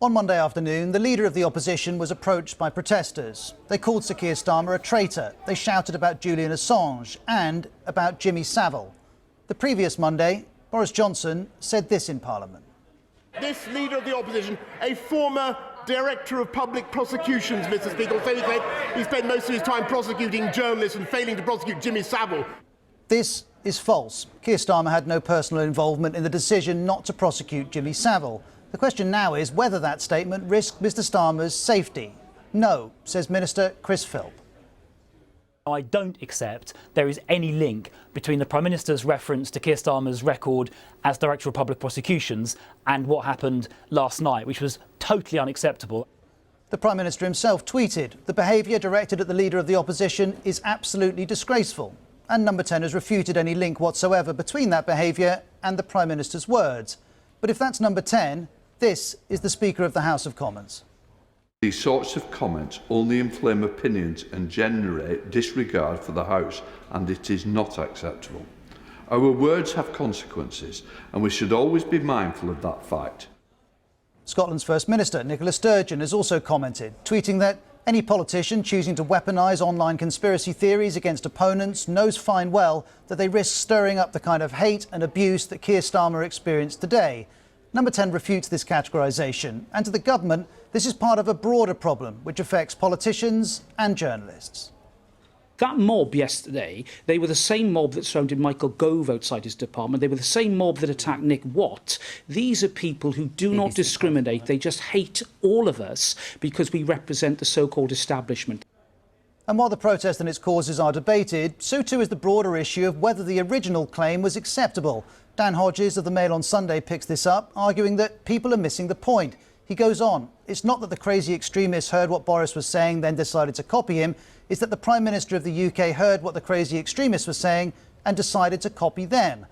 On Monday afternoon, the leader of the opposition was approached by protesters. They called Sir Keir Starmer a traitor. They shouted about Julian Assange and about Jimmy Savile. The previous Monday, Boris Johnson said this in Parliament. This leader of the opposition, a former Director of Public Prosecutions, Mr. Speaker, he spent most of his time prosecuting journalists and failing to prosecute Jimmy Savile. This is false. Keir Starmer had no personal involvement in the decision not to prosecute Jimmy Savile. The question now is whether that statement risked Mr. Starmer's safety. No, says Minister Chris Philp. I don't accept there is any link between the Prime Minister's reference to Keir Starmer's record as Director of Public Prosecutions and what happened last night, which was totally unacceptable. The Prime Minister himself tweeted, "The behaviour directed at the Leader of the Opposition is absolutely disgraceful." And Number 10 has refuted any link whatsoever between that behaviour and the Prime Minister's words. But if that's Number 10, this is the Speaker of the House of Commons. These sorts of comments only inflame opinions and generate disregard for the House, and it is not acceptable. Our words have consequences, and we should always be mindful of that fact. Scotland's First Minister, Nicola Sturgeon, has also commented, tweeting that any politician choosing to weaponise online conspiracy theories against opponents knows fine well that they risk stirring up the kind of hate and abuse that Keir Starmer experienced today. Number 10 refutes this categorisation, and to the government, this is part of a broader problem which affects politicians and journalists. That mob yesterday, they were the same mob that surrounded Michael Gove outside his department. They were the same mob that attacked Nick Watt. These are people who do not discriminate. They just hate all of us because we represent the so-called establishment. And while the protest and its causes are debated, so too is the broader issue of whether the original claim was acceptable. Dan Hodges of the Mail on Sunday picks this up, arguing that people are missing the point. He goes on, "It's not that the crazy extremists heard what Boris was saying, then decided to copy him. It's that the Prime Minister of the UK heard what the crazy extremists were saying and decided to copy them."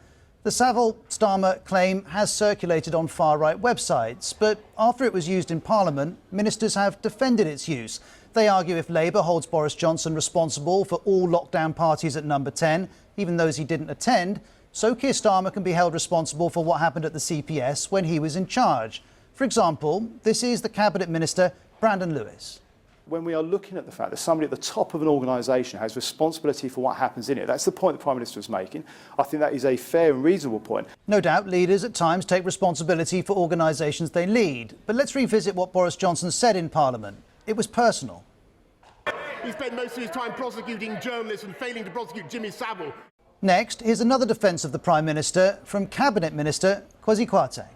The Savile-Starmer claim has circulated on far-right websites, but after it was used in Parliament, ministers have defended its use. They argue if Labour holds Boris Johnson responsible for all lockdown parties at Number 10, even those he didn't attend, so Keir Starmer can be held responsible for what happened at the CPS when he was in charge. For example, this is the Cabinet Minister, Brandon Lewis. When we are looking at the fact that somebody at the top of an organisation has responsibility for what happens in it, that's the point the Prime Minister is making. I think that is a fair and reasonable point. No doubt leaders at times take responsibility for organisations they lead. But let's revisit what Boris Johnson said in Parliament. It was personal. He spent most of his time prosecuting journalists and failing to prosecute Jimmy Savile. Next, here's another defence of the Prime Minister from Cabinet Minister Kwasi Kwarteng.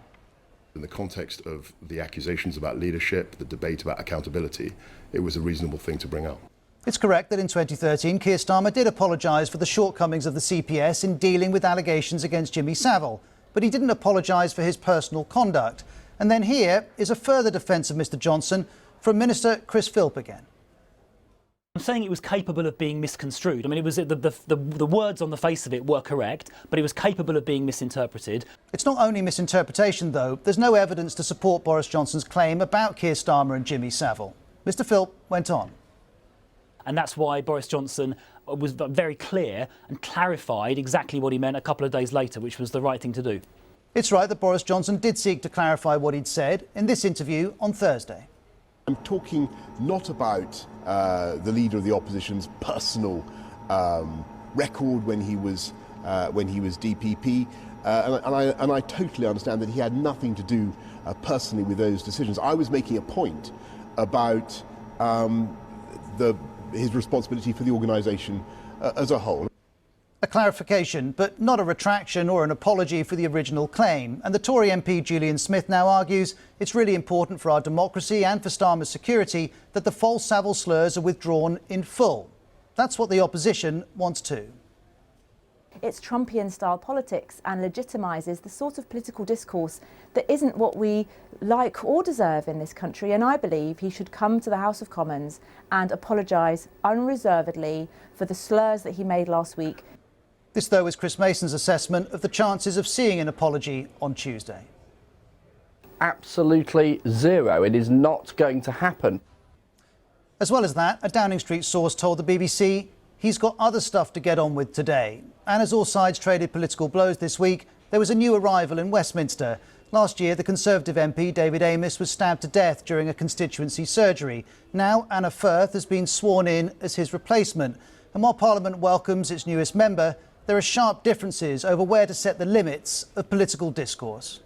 In the context of the accusations about leadership, the debate about accountability, it was a reasonable thing to bring up. It's correct that in 2013, Keir Starmer did apologise for the shortcomings of the CPS in dealing with allegations against Jimmy Savile, but he didn't apologise for his personal conduct. And then here is a further defence of Mr Johnson from Minister Chris Philp again. I'm saying it was capable of being misconstrued. I mean, it was the words on the face of it were correct, but it was capable of being misinterpreted. It's not only misinterpretation, though. There's no evidence to support Boris Johnson's claim about Keir Starmer and Jimmy Savile. Mr Philp went on. And that's why Boris Johnson was very clear and clarified exactly what he meant a couple of days later, which was the right thing to do. It's right that Boris Johnson did seek to clarify what he'd said in this interview on Thursday. I'm talking not about the Leader of the Opposition's personal record when he was DPP, and I totally understand that he had nothing to do personally with those decisions. I was making a point about his responsibility for the organisation as a whole. A clarification, but not a retraction or an apology for the original claim. And the Tory MP Julian Smith now argues it's really important for our democracy and for Starmer's security that the false Savile slurs are withdrawn in full. That's what the opposition wants too. It's Trumpian-style politics and legitimises the sort of political discourse that isn't what we like or deserve in this country. And I believe he should come to the House of Commons and apologise unreservedly for the slurs that he made last week. This, though, is Chris Mason's assessment of the chances of seeing an apology on Tuesday. Absolutely zero. It is not going to happen. As well as that, a Downing Street source told the BBC he's got other stuff to get on with today. And as all sides traded political blows this week, there was a new arrival in Westminster. Last year, the Conservative MP David Amess was stabbed to death during a constituency surgery. Now Anna Firth has been sworn in as his replacement. And while Parliament welcomes its newest member, there are sharp differences over where to set the limits of political discourse.